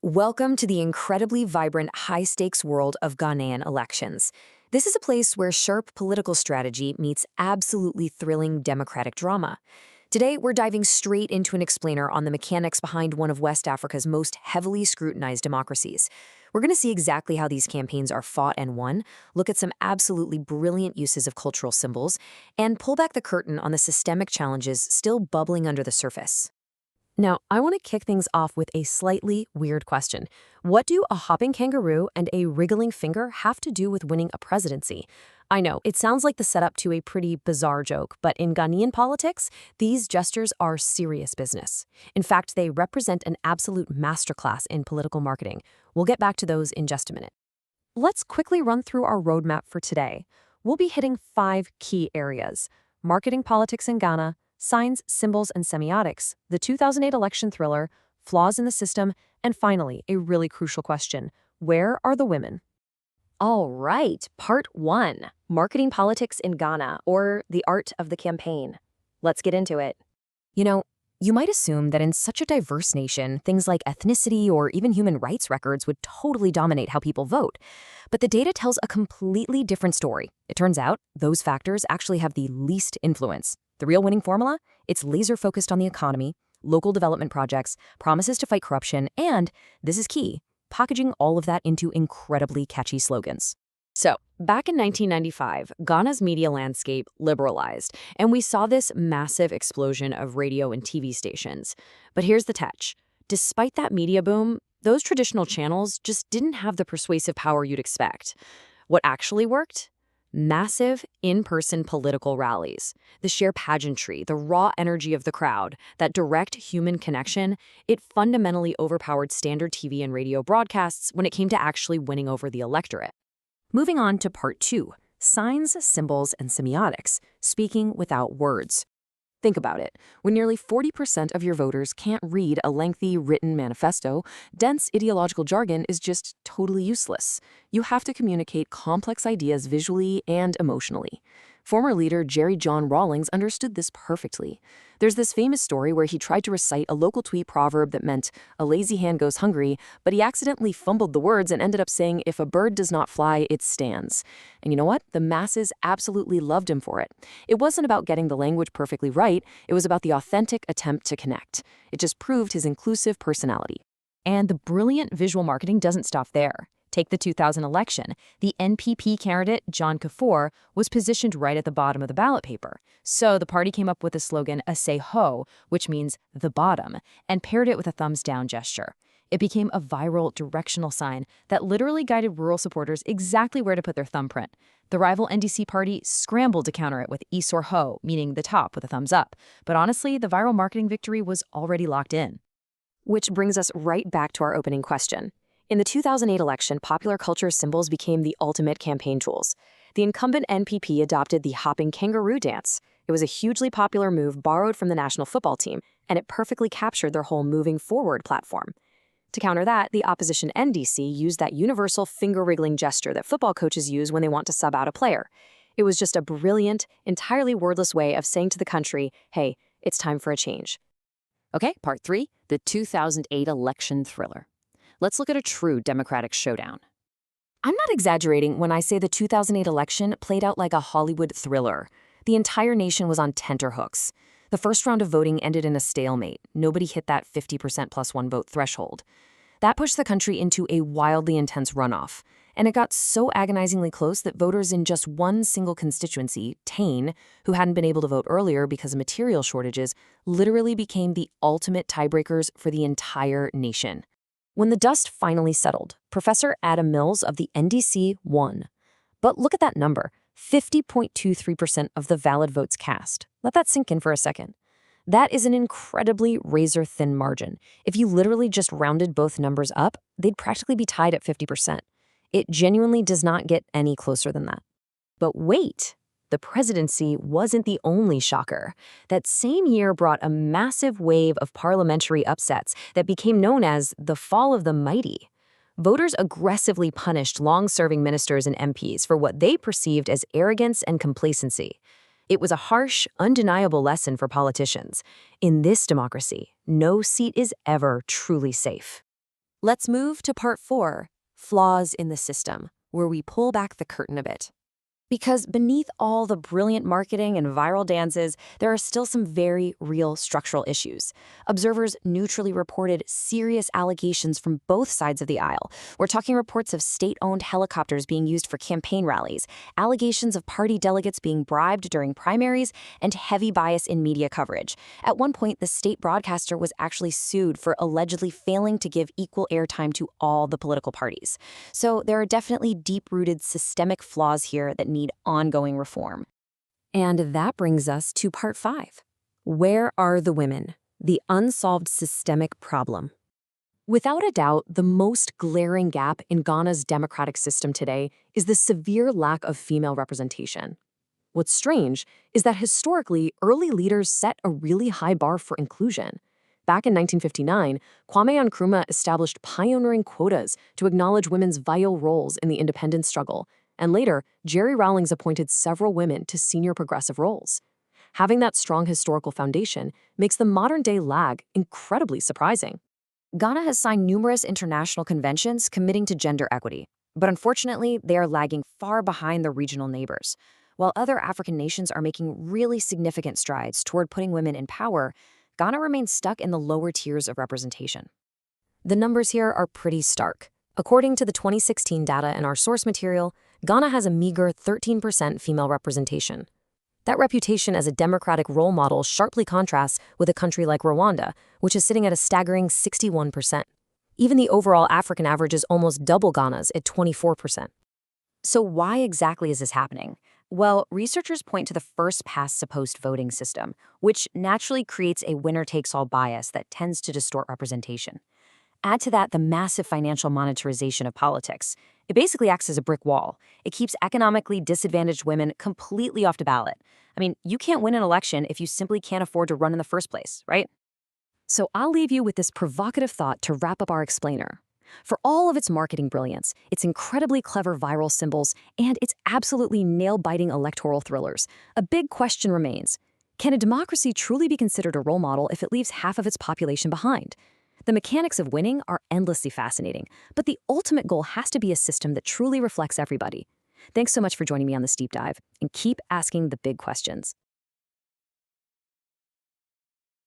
Welcome to the incredibly vibrant, high-stakes world of Ghanaian elections. This is a place where sharp political strategy meets absolutely thrilling democratic drama. Today, we're diving straight into an explainer on the mechanics behind one of West Africa's most heavily scrutinized democracies. We're going to see exactly how these campaigns are fought and won, look at some absolutely brilliant uses of cultural symbols, and pull back the curtain on the systemic challenges still bubbling under the surface. Now, I want to kick things off with a slightly weird question. What do a hopping kangaroo and a wriggling finger have to do with winning a presidency? I know, it sounds like the setup to a pretty bizarre joke, but in Ghanaian politics, these gestures are serious business. In fact, they represent an absolute masterclass in political marketing. We'll get back to those in just a minute. Let's quickly run through our roadmap for today. We'll be hitting 5 key areas: marketing politics in Ghana, signs, symbols, and semiotics, the 2008 election thriller, flaws in the system, and finally, a really crucial question: where are the women? All right, part 1, marketing politics in Ghana, or the art of the campaign. Let's get into it. You know, you might assume that in such a diverse nation, things like ethnicity or even human rights records would totally dominate how people vote. But the data tells a completely different story. It turns out those factors actually have the least influence. The real winning formula? It's laser-focused on the economy, local development projects, promises to fight corruption, and, this is key, packaging all of that into incredibly catchy slogans. So, back in 1995, Ghana's media landscape liberalized, and we saw this massive explosion of radio and TV stations. But here's the catch. Despite that media boom, those traditional channels just didn't have the persuasive power you'd expect. What actually worked? Massive, in-person political rallies. The sheer pageantry, the raw energy of the crowd, that direct human connection, it fundamentally overpowered standard TV and radio broadcasts when it came to actually winning over the electorate. Moving on to part 2, signs, symbols, and semiotics, speaking without words. Think about it. When nearly 40% of your voters can't read a lengthy written manifesto, dense ideological jargon is just totally useless. You have to communicate complex ideas visually and emotionally. Former leader Jerry John Rawlings understood this perfectly. There's this famous story where he tried to recite a local Twi proverb that meant, "A lazy hand goes hungry," but he accidentally fumbled the words and ended up saying, "If a bird does not fly, it stands." And you know what? The masses absolutely loved him for it. It wasn't about getting the language perfectly right, it was about the authentic attempt to connect. It just proved his inclusive personality. And the brilliant visual marketing doesn't stop there. Take the 2000 election. The NPP candidate, John Kafour, was positioned right at the bottom of the ballot paper. So the party came up with the slogan, "Asay-ho," which means the bottom, and paired it with a thumbs-down gesture. It became a viral directional sign that literally guided rural supporters exactly where to put their thumbprint. The rival NDC party scrambled to counter it with "Isor-ho," meaning the top with a thumbs up. But honestly, the viral marketing victory was already locked in. Which brings us right back to our opening question. In the 2008 election, popular culture symbols became the ultimate campaign tools. The incumbent NPP adopted the hopping kangaroo dance. It was a hugely popular move borrowed from the national football team, and it perfectly captured their whole moving forward platform. To counter that, the opposition NDC used that universal finger-wriggling gesture that football coaches use when they want to sub out a player. It was just a brilliant, entirely wordless way of saying to the country, hey, it's time for a change. Okay, part 3, the 2008 election thriller. Let's look at a true Democratic showdown. I'm not exaggerating when I say the 2008 election played out like a Hollywood thriller. The entire nation was on tenterhooks. The first round of voting ended in a stalemate. Nobody hit that 50% plus one vote threshold. That pushed the country into a wildly intense runoff. And it got so agonizingly close that voters in just one single constituency, Tain, who hadn't been able to vote earlier because of material shortages, literally became the ultimate tiebreakers for the entire nation. When the dust finally settled, Professor Adam Mills of the NDC won. But look at that number, 50.23% of the valid votes cast. Let that sink in for a second. That is an incredibly razor-thin margin. If you literally just rounded both numbers up, they'd practically be tied at 50%. It genuinely does not get any closer than that. But wait! The presidency wasn't the only shocker. That same year brought a massive wave of parliamentary upsets that became known as the fall of the mighty. Voters aggressively punished long-serving ministers and MPs for what they perceived as arrogance and complacency. It was a harsh, undeniable lesson for politicians. In this democracy, no seat is ever truly safe. Let's move to part 4, flaws in the system, where we pull back the curtain a bit. Because beneath all the brilliant marketing and viral dances, there are still some very real structural issues. Observers neutrally reported serious allegations from both sides of the aisle. We're talking reports of state-owned helicopters being used for campaign rallies, allegations of party delegates being bribed during primaries, and heavy bias in media coverage. At one point, the state broadcaster was actually sued for allegedly failing to give equal airtime to all the political parties. So there are definitely deep-rooted systemic flaws here that need ongoing reform. And that brings us to part 5. Where are the women? The unsolved systemic problem. Without a doubt, the most glaring gap in Ghana's democratic system today is the severe lack of female representation. What's strange is that historically, early leaders set a really high bar for inclusion. Back in 1959, Kwame Nkrumah established pioneering quotas to acknowledge women's vital roles in the independence struggle. And later, Jerry Rawlings appointed several women to senior progressive roles. Having that strong historical foundation makes the modern-day lag incredibly surprising. Ghana has signed numerous international conventions committing to gender equity, but unfortunately, they are lagging far behind their regional neighbors. While other African nations are making really significant strides toward putting women in power, Ghana remains stuck in the lower tiers of representation. The numbers here are pretty stark. According to the 2016 data in our source material, Ghana has a meager 13% female representation. That reputation as a democratic role model sharply contrasts with a country like Rwanda, which is sitting at a staggering 61%. Even the overall African average is almost double Ghana's at 24%. So why exactly is this happening? Well, researchers point to the first-past-the-post voting system, which naturally creates a winner-takes-all bias that tends to distort representation. Add to that the massive financial monetization of politics. It basically acts as a brick wall. It keeps economically disadvantaged women completely off the ballot. I mean, you can't win an election if you simply can't afford to run in the first place, right? So I'll leave you with this provocative thought to wrap up our explainer. For all of its marketing brilliance, its incredibly clever viral symbols, and its absolutely nail-biting electoral thrillers, a big question remains. Can a democracy truly be considered a role model if it leaves half of its population behind? The mechanics of winning are endlessly fascinating, but the ultimate goal has to be a system that truly reflects everybody. Thanks so much for joining me on this deep dive, and keep asking the big questions.